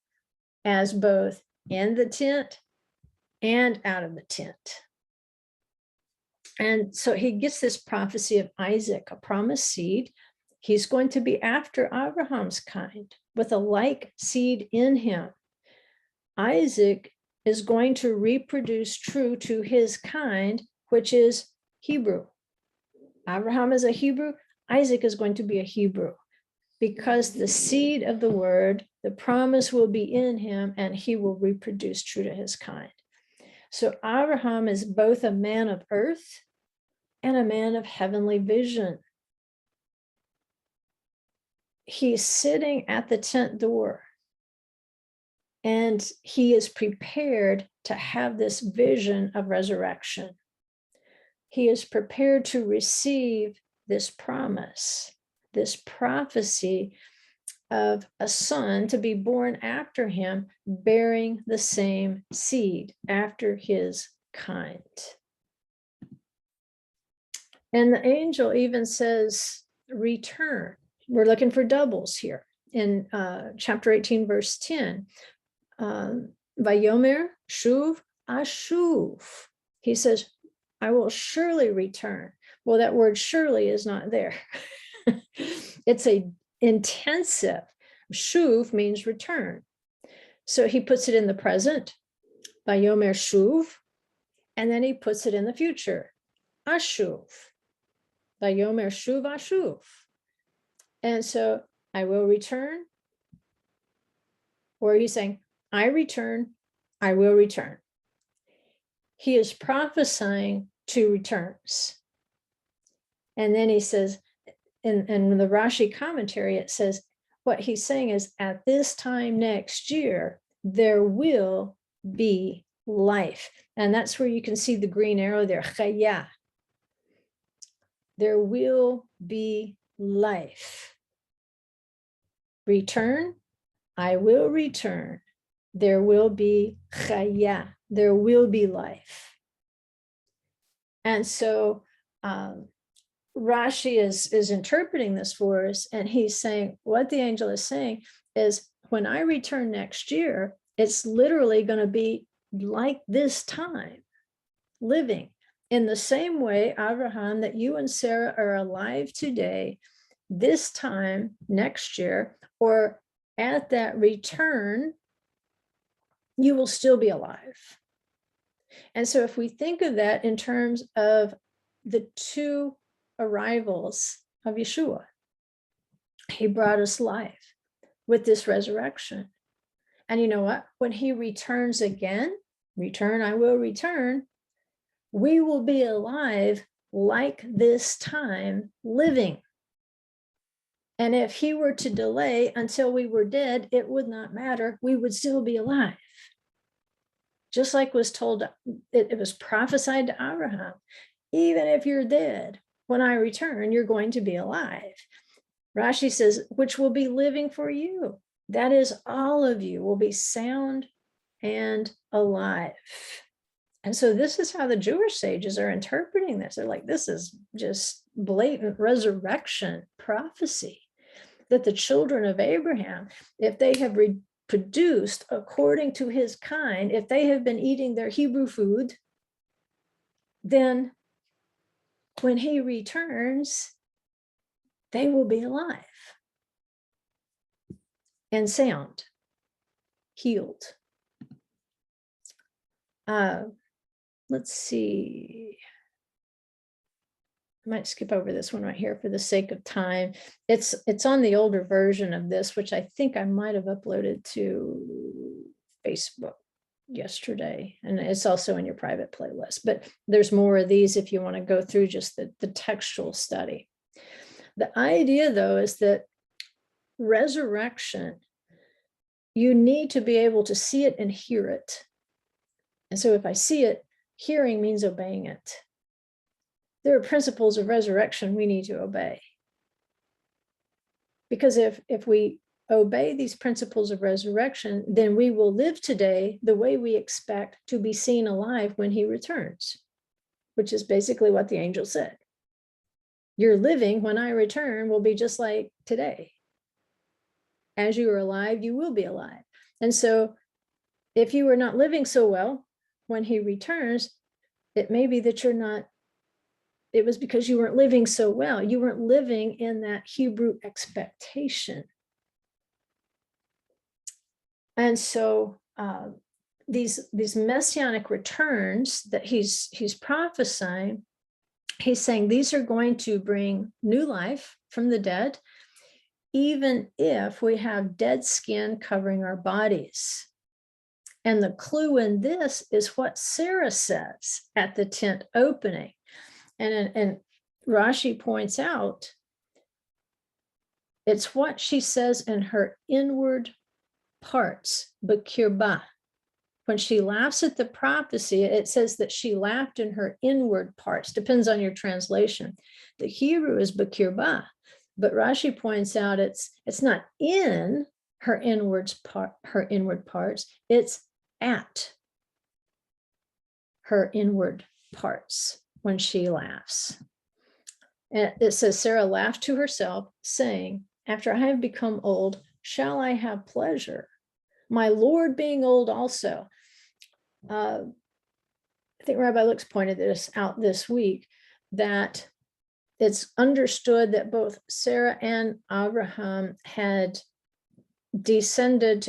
as both in the tent and out of the tent. And so he gets this prophecy of Isaac, a promised seed. He's going to be after Abraham's kind with a like seed in him. Isaac is going to reproduce true to his kind, which is Hebrew. Abraham is a Hebrew. Isaac is going to be a Hebrew because the seed of the word, the promise will be in him and he will reproduce true to his kind. So Abraham is both a man of earth and a man of heavenly vision. He's sitting at the tent door and he is prepared to have this vision of resurrection. He is prepared to receive this promise, this prophecy of a son to be born after him, bearing the same seed after his kind. And the angel even says, return. We're looking for doubles here in chapter 18, verse 10. Vayomer shuv ashuv. He says, I will surely return. Well, that word surely is not there. It's a intensive. Shuv means return. So he puts it in the present, Vayomer shuv, and then he puts it in the future, ashuv. Vayomer shuv ashuv. And so I will return, or he's saying, I return, I will return. He is prophesying 2 returns. And then he says, in the Rashi commentary, it says, what he's saying is, at this time next year, there will be life. And that's where you can see the green arrow there, chaya. There will be life. Return, I will return. There will be chaya. There will be life. And so Rashi is interpreting this for us, and he's saying what the angel is saying is, when I return next year, it's literally going to be like this time, living in the same way, Abraham, that you and Sarah are alive today, this time next year, or at that return, you will still be alive. And so if we think of that in terms of the two arrivals of Yeshua, he brought us life with this resurrection. And you know what? When he returns again, return, I will return, we will be alive like this time, living. And if he were to delay until we were dead, it would not matter. We would still be alive. Just like was told, it was prophesied to Abraham, even if you're dead, when I return, you're going to be alive. Rashi says, which will be living for you. That is, all of you will be sound and alive. And so this is how the Jewish sages are interpreting this. They're like, this is just blatant resurrection prophecy, that the children of Abraham, if they have reproduced according to his kind, if they have been eating their Hebrew food, then when he returns, they will be alive and sound, healed. Let's see. I might skip over this one right here for the sake of time. It's on the older version of this, which I think I might have uploaded to Facebook yesterday. And it's also in your private playlist. But there's more of these if you want to go through just the textual study. The idea, though, is that resurrection, you need to be able to see it and hear it. And so if I see it, hearing means obeying it. There are principles of resurrection we need to obey. Because if we obey these principles of resurrection, then we will live today the way we expect to be seen alive when he returns, which is basically what the angel said. Your living when I return will be just like today. As you are alive, you will be alive. And so if you are not living so well when he returns, it may be that you're not, it was because you weren't living so well. You weren't living in that Hebrew expectation. And so these messianic returns that he's prophesying, he's saying these are going to bring new life from the dead, even if we have dead skin covering our bodies. And the clue in this is what Sarah says at the tent opening. And Rashi points out, it's what she says in her inward parts, b'kirba. When she laughs at the prophecy, it says that she laughed in her inward parts. Depends on your translation. The Hebrew is b'kirba, but Rashi points out it's not in her inward parts. It's at her inward parts when she laughs. And it says, Sarah laughed to herself, saying, after I have become old, shall I have pleasure? My Lord being old also. I think Rabbi Lux pointed this out this week, that it's understood that both Sarah and Abraham had descended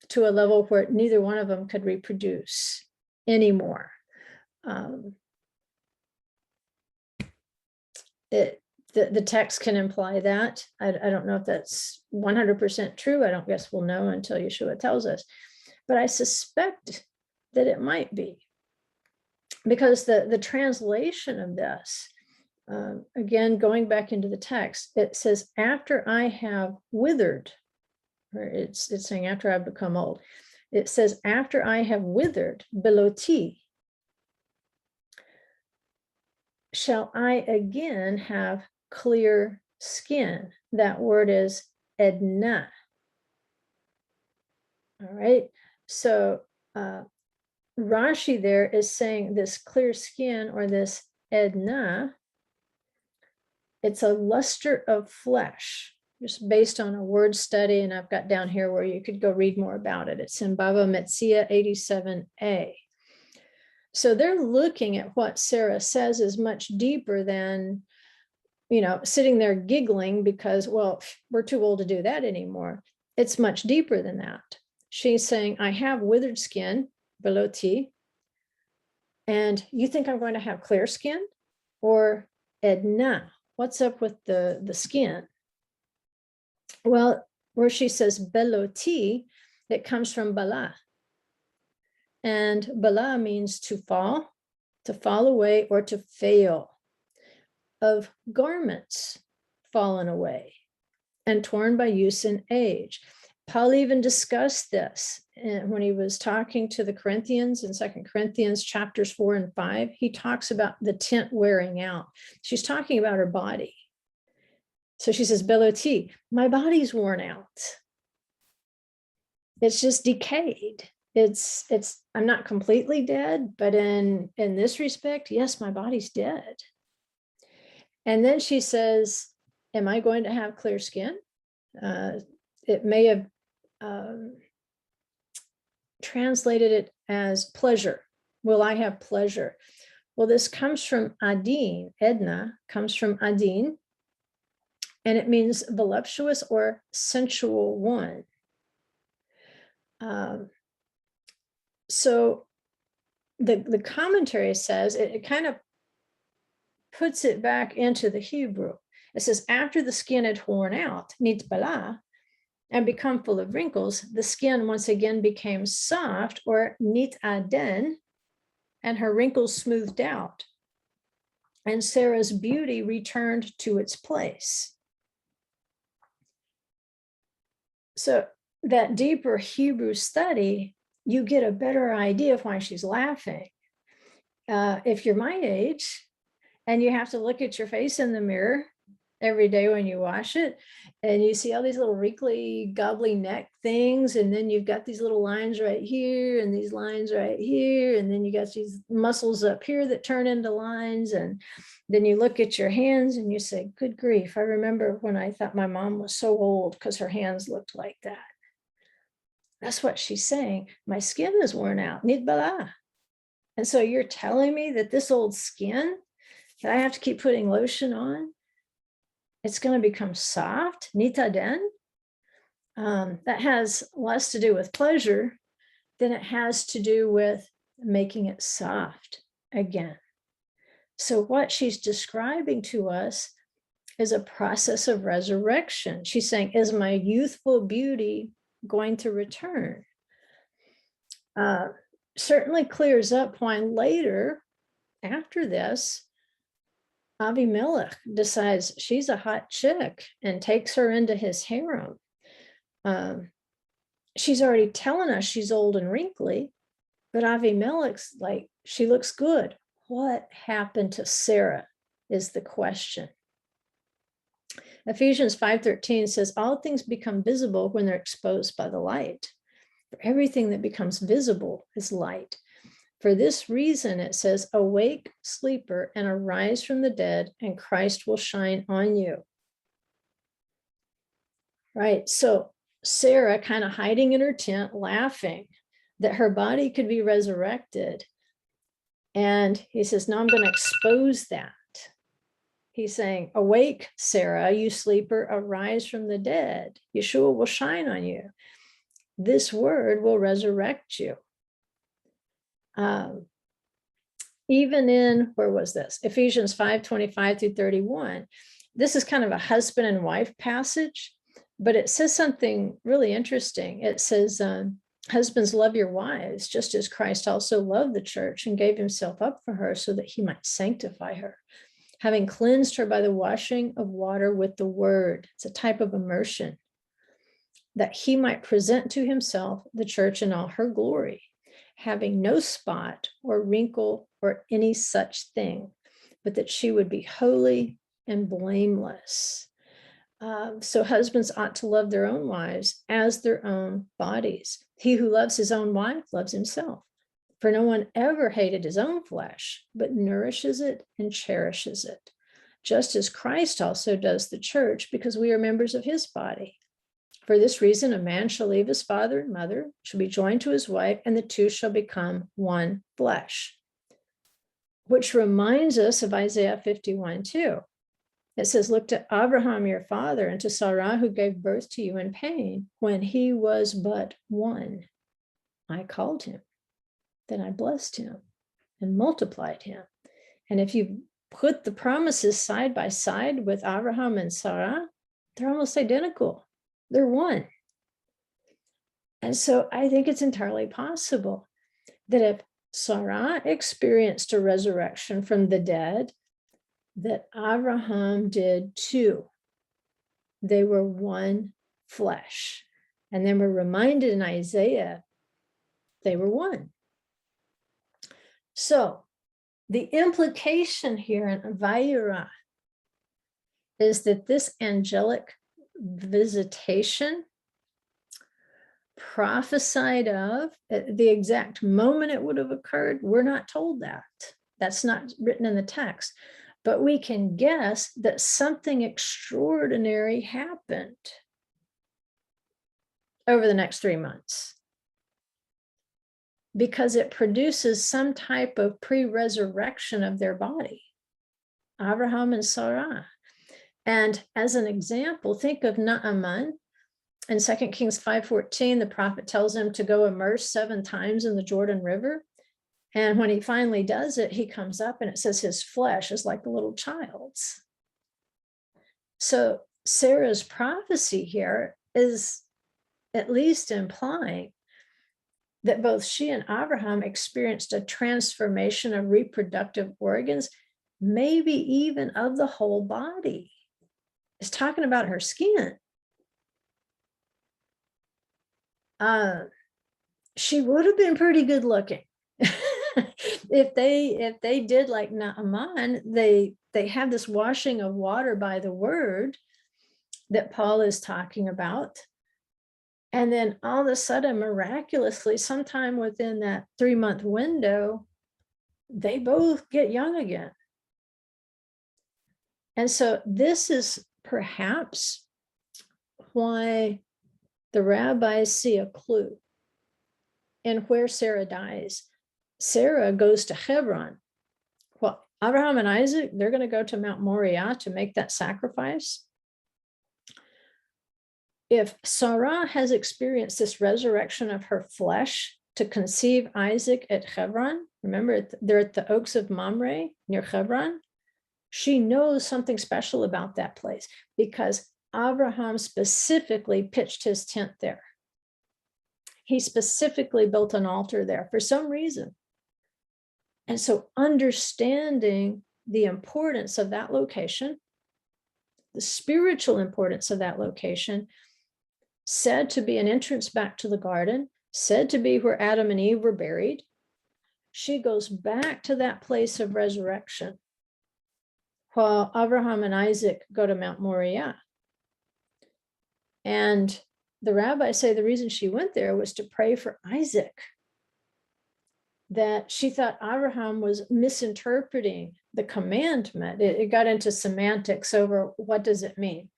to a level where neither one of them could reproduce anymore. The text can imply that. I don't know if that's 100% true. I don't guess we'll know until Yeshua tells us. But I suspect that it might be. Because the translation of this Again, going back into the text, it says, after I have withered, or it's saying after I've become old. It says, after I have withered, beloti, shall I again have clear skin. That word is edna. All right. So Rashi there is saying this clear skin, or this edna, it's a luster of flesh, just based on a word study. And I've got down here where you could go read more about it. It's in Bava Metzia 87a. So they're looking at what Sarah says is much deeper than, sitting there giggling because, well, we're too old to do that anymore. It's much deeper than that. She's saying, I have withered skin, beloti, and you think I'm going to have clear skin? Or edna? What's up with the skin? Well, where she says beloti, it comes from bala. And bala means to fall away, or to fail. Of garments fallen away and torn by use and age. Paul even discussed this when he was talking to the Corinthians in 2 Corinthians chapters 4 and 5. He talks about the tent wearing out. She's talking about her body. So she says, beloti, my body's worn out. It's just decayed. I'm not completely dead, but in this respect, yes, my body's dead. And then she says, am I going to have clear skin? It may have translated it as pleasure. Will I have pleasure? Well, this comes from adin. Edna comes from adin, and it means voluptuous or sensual one. So the commentary says, it kind of puts it back into the Hebrew. It says, after the skin had worn out, nitbala, and become full of wrinkles, the skin once again became soft, or nitaden, and her wrinkles smoothed out. And Sarah's beauty returned to its place. So that deeper Hebrew study, you get a better idea of why she's laughing. If you're my age, and you have to look at your face in the mirror every day when you wash it, and you see all these little wrinkly, gobbly neck things, and then you've got these little lines right here, and these lines right here, and then you got these muscles up here that turn into lines, and then you look at your hands and you say, good grief, I remember when I thought my mom was so old because her hands looked like that. That's what she's saying. My skin is worn out, nidbala. And so you're telling me that this old skin that I have to keep putting lotion on, it's going to become soft, nitaden? That has less to do with pleasure than it has to do with making it soft again. So what she's describing to us is a process of resurrection. She's saying, is my youthful beauty going to return? Certainly clears up why later, after this, Avimelech decides she's a hot chick and takes her into his harem. She's already telling us she's old and wrinkly, but Avimelech's like, she looks good. What happened to Sarah is the question. Ephesians 5:13 says, all things become visible when they're exposed by the light. For everything that becomes visible is light. For this reason, it says, awake, sleeper, and arise from the dead, and Christ will shine on you. Right. So Sarah kind of hiding in her tent, laughing that her body could be resurrected. And he says, no, I'm going to expose that. He's saying, awake, Sarah, you sleeper, arise from the dead. Yeshua will shine on you. This word will resurrect you. Even in, where was this? Ephesians 5:25-31. This is kind of a husband and wife passage, but it says something really interesting. It says, husbands, love your wives, just as Christ also loved the church and gave himself up for her so that he might sanctify her, having cleansed her by the washing of water with the word. It's a type of immersion, that he might present to himself the church in all her glory, having no spot or wrinkle or any such thing, but that she would be holy and blameless. So husbands ought to love their own wives as their own bodies. He who loves his own wife loves himself. For no one ever hated his own flesh, but nourishes it and cherishes it, just as Christ also does the church, because we are members of his body. For this reason, a man shall leave his father and mother, shall be joined to his wife, and the two shall become one flesh. Which reminds us of Isaiah 51:2. It says, look to Abraham, your father, and to Sarah, who gave birth to you in pain, when he was but one. I called him, then I blessed him and multiplied him. And if you put the promises side by side with Abraham and Sarah, they're almost identical. They're one. And so I think it's entirely possible that if Sarah experienced a resurrection from the dead, that Abraham did too. They were one flesh. And then we're reminded in Isaiah, they were one. So the implication here in Vayera is that this angelic visitation prophesied of at the exact moment it would have occurred. We're not told that. That's not written in the text. But we can guess that something extraordinary happened over the next 3 months, because it produces some type of pre-resurrection of their body, Abraham and Sarah. And as an example, think of Naaman. In 2 Kings 5:14, the prophet tells him to go immerse 7 times in the Jordan River. And when he finally does it, he comes up and it says his flesh is like a little child's. So Sarah's prophecy here is at least implying that both she and Abraham experienced a transformation of reproductive organs, maybe even of the whole body. It's talking about her skin. She would have been pretty good looking. If they did like Naaman, they have this washing of water by the word that Paul is talking about. And then all of a sudden, miraculously, sometime within that 3-month window, they both get young again. And so this is perhaps why the rabbis see a clue in where Sarah dies. Sarah goes to Hebron. Well, Abraham and Isaac, they're going to go to Mount Moriah to make that sacrifice. If Sarah has experienced this resurrection of her flesh to conceive Isaac at Hebron, remember they're at the Oaks of Mamre near Hebron, she knows something special about that place because Abraham specifically pitched his tent there. He specifically built an altar there for some reason. And so understanding the importance of that location, the spiritual importance of that location, said to be an entrance back to the garden, said to be where Adam and Eve were buried, she goes back to that place of resurrection while Abraham and Isaac go to Mount Moriah. And the rabbis say the reason she went there was to pray for Isaac, that she thought Abraham was misinterpreting the commandment. It got into semantics over what does it mean.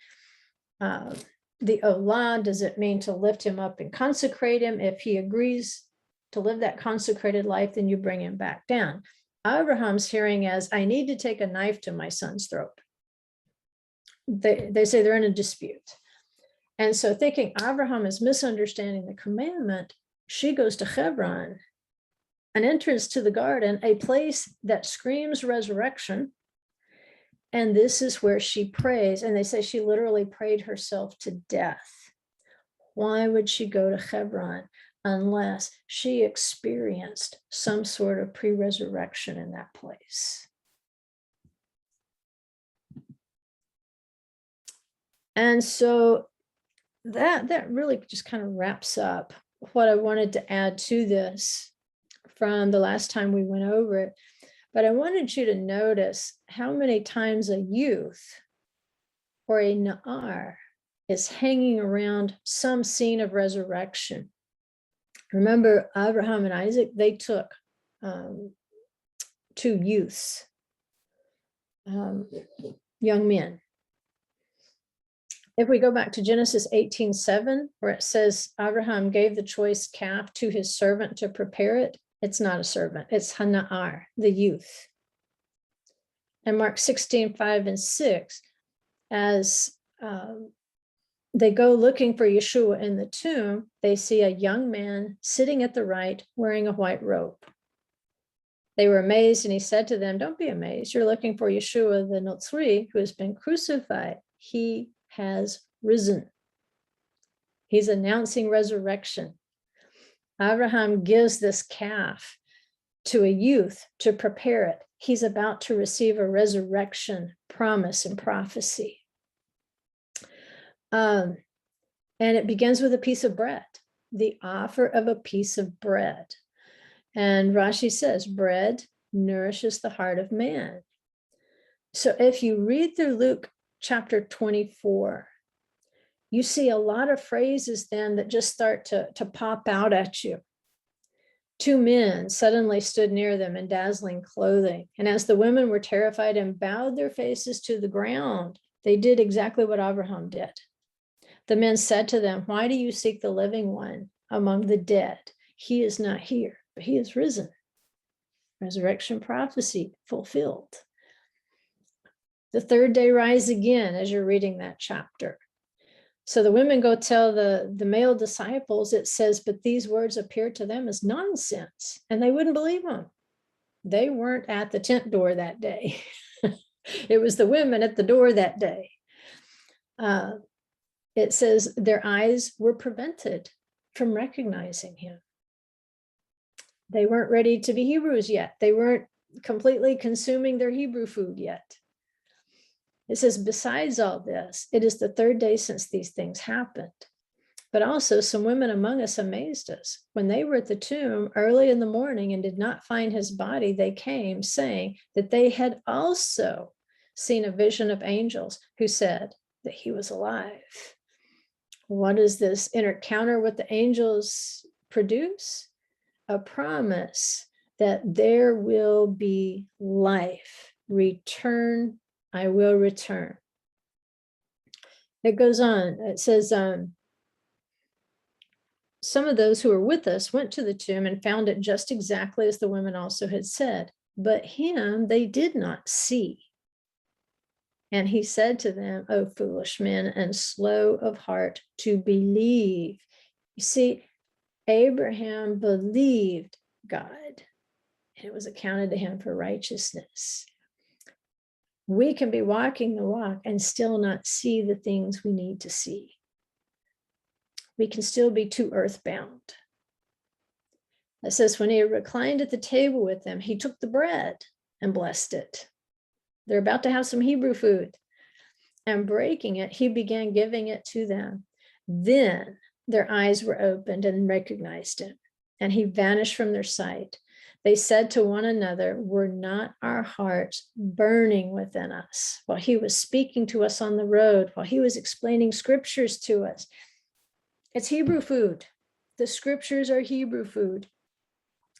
The Olah, does it mean to lift him up and consecrate him? If he agrees to live that consecrated life, then you bring him back down. Abraham's hearing as, I need to take a knife to my son's throat. They say they're in a dispute. And so thinking Abraham is misunderstanding the commandment, she goes to Hebron, an entrance to the garden, a place that screams resurrection. And this is where she prays. And they say she literally prayed herself to death. Why would she go to Hebron unless she experienced some sort of pre-resurrection in that place? And so that really just kind of wraps up what I wanted to add to this from the last time we went over it. But I wanted you to notice how many times a youth or a na'ar is hanging around some scene of resurrection. Remember, Abraham and Isaac, they took 2 youths, young men. If we go back to Genesis 18:7, where it says Abraham gave the choice calf to his servant to prepare it, it's not a servant, it's Hana'ar, the youth. And Mark 16:5 and 6, as they go looking for Yeshua in the tomb, they see a young man sitting at the right wearing a white robe. They were amazed, and he said to them, "Don't be amazed. You're looking for Yeshua the Notzri, who has been crucified. He has risen." He's announcing resurrection. Abraham gives this calf to a youth to prepare it. He's about to receive a resurrection promise and prophecy. And it begins with a piece of bread, the offer of a piece of bread. And Rashi says, bread nourishes the heart of man. So if you read through Luke chapter 24, you see a lot of phrases then that just start to pop out at you. 2 men suddenly stood near them in dazzling clothing. And as the women were terrified and bowed their faces to the ground, they did exactly what Abraham did. The men said to them, "Why do you seek the living one among the dead? He is not here, but he is risen." Resurrection prophecy fulfilled. The 3rd day rise again as you're reading that chapter. So the women go tell the male disciples, it says, but these words appeared to them as nonsense, and they wouldn't believe them. They weren't at the tent door that day. It was the women at the door that day. It says their eyes were prevented from recognizing him. They weren't ready to be Hebrews yet. They weren't completely consuming their Hebrew food yet. It says, besides all this, it is the 3rd day since these things happened. But also some women among us amazed us. When they were at the tomb early in the morning and did not find his body, they came saying that they had also seen a vision of angels who said that he was alive. What does this encounter with the angels produce? A promise that there will be life. Return, I will return. It goes on. It says, some of those who were with us went to the tomb and found it just exactly as the women also had said. But him they did not see. And he said to them, "O foolish men and slow of heart to believe." You see, Abraham believed God, and it was accounted to him for righteousness. We can be walking the walk and still not see the things we need to see. We can still be too earthbound. It says, when he reclined at the table with them, he took the bread and blessed it. They're about to have some Hebrew food. And breaking it, he began giving it to them. Then their eyes were opened and recognized him, and he vanished from their sight. They said to one another, "Were not our hearts burning within us?" While he was speaking to us on the road, while he was explaining scriptures to us. It's Hebrew food. The scriptures are Hebrew food.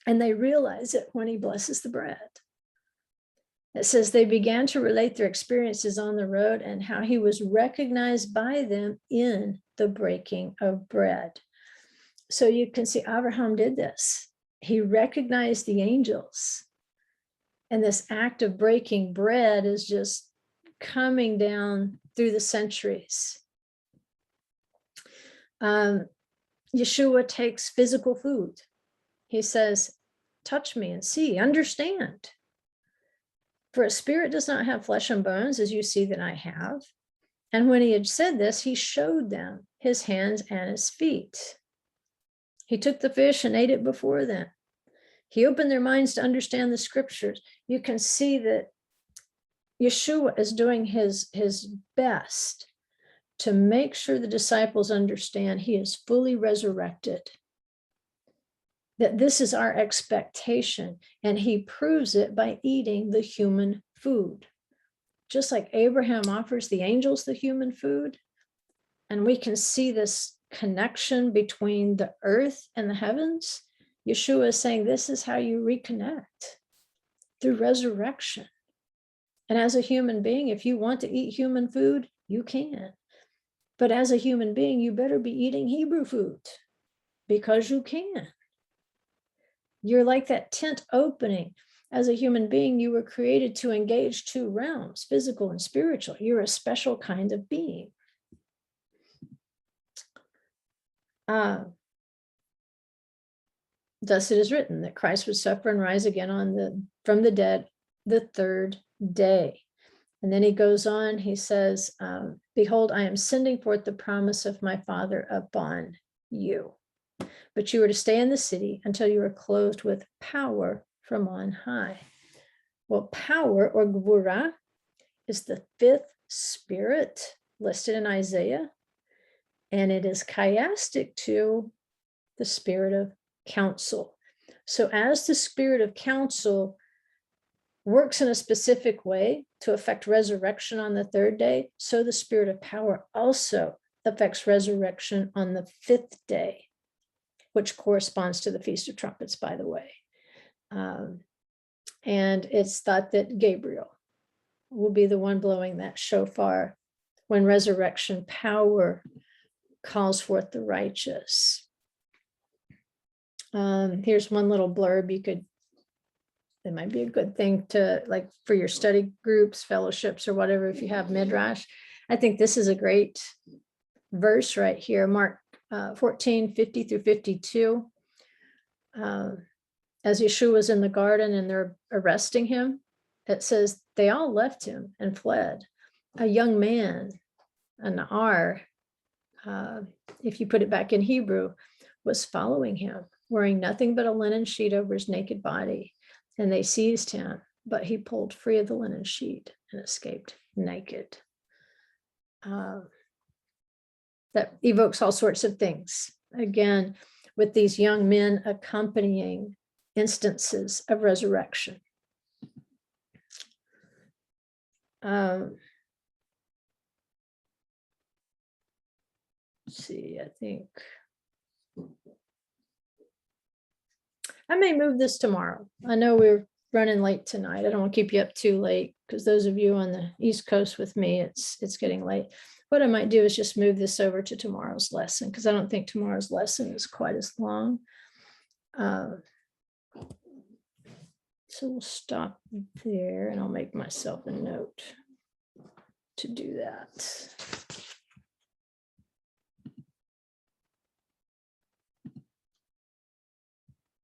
And they realize it when he blesses the bread. It says they began to relate their experiences on the road and how he was recognized by them in the breaking of bread. So you can see Abraham did this. He recognized the angels. And this act of breaking bread is just coming down through the centuries. Yeshua takes physical food. He says, touch me and see, understand. For a spirit does not have flesh and bones, as you see that I have. And when he had said this, he showed them his hands and his feet. He took the fish and ate it before them. He opened their minds to understand the scriptures. You can see that Yeshua is doing his best to make sure the disciples understand he is fully resurrected, that this is our expectation, and he proves it by eating the human food. Just like Abraham offers the angels the human food, and we can see this connection between the earth and the heavens, Yeshua is saying this is how you reconnect, through resurrection. And as a human being, if you want to eat human food, you can. But as a human being, you better be eating Hebrew food, because you can. You're like that tent opening. As a human being, you were created to engage two realms, physical and spiritual. You're a special kind of being. Thus it is written that Christ would suffer and rise again from the dead the third day. And then he goes on, he says, behold, I am sending forth the promise of my Father upon you. But you are to stay in the city until you are clothed with power from on high. Well, power, or gvura, is the fifth spirit listed in Isaiah, and it is chiastic to the spirit of counsel. So as the spirit of counsel works in a specific way to affect resurrection on the third day, so the spirit of power also affects resurrection on the fifth day, which corresponds to the Feast of Trumpets, by the way. And it's thought that Gabriel will be the one blowing that shofar when resurrection power calls forth the righteous. Here's one little blurb it might be a good thing to, like, for your study groups, fellowships, or whatever, if you have midrash. I think this is a great verse right here, Mark 14:50 through 52. As Yeshua was in the garden and they're arresting him, it says they all left him and fled. A young man, an ar, if you put it back in Hebrew, was following him, wearing nothing but a linen sheet over his naked body. And they seized him, but he pulled free of the linen sheet and escaped naked. That evokes all sorts of things. Again, with these young men accompanying instances of resurrection. Let's see, I think I may move this tomorrow. I know we're running late tonight. I don't want to keep you up too late, because those of you on the East Coast with me, it's getting late. What I might do is just move this over to tomorrow's lesson, because I don't think tomorrow's lesson is quite as long. So we'll stop there, and I'll make myself a note to do that.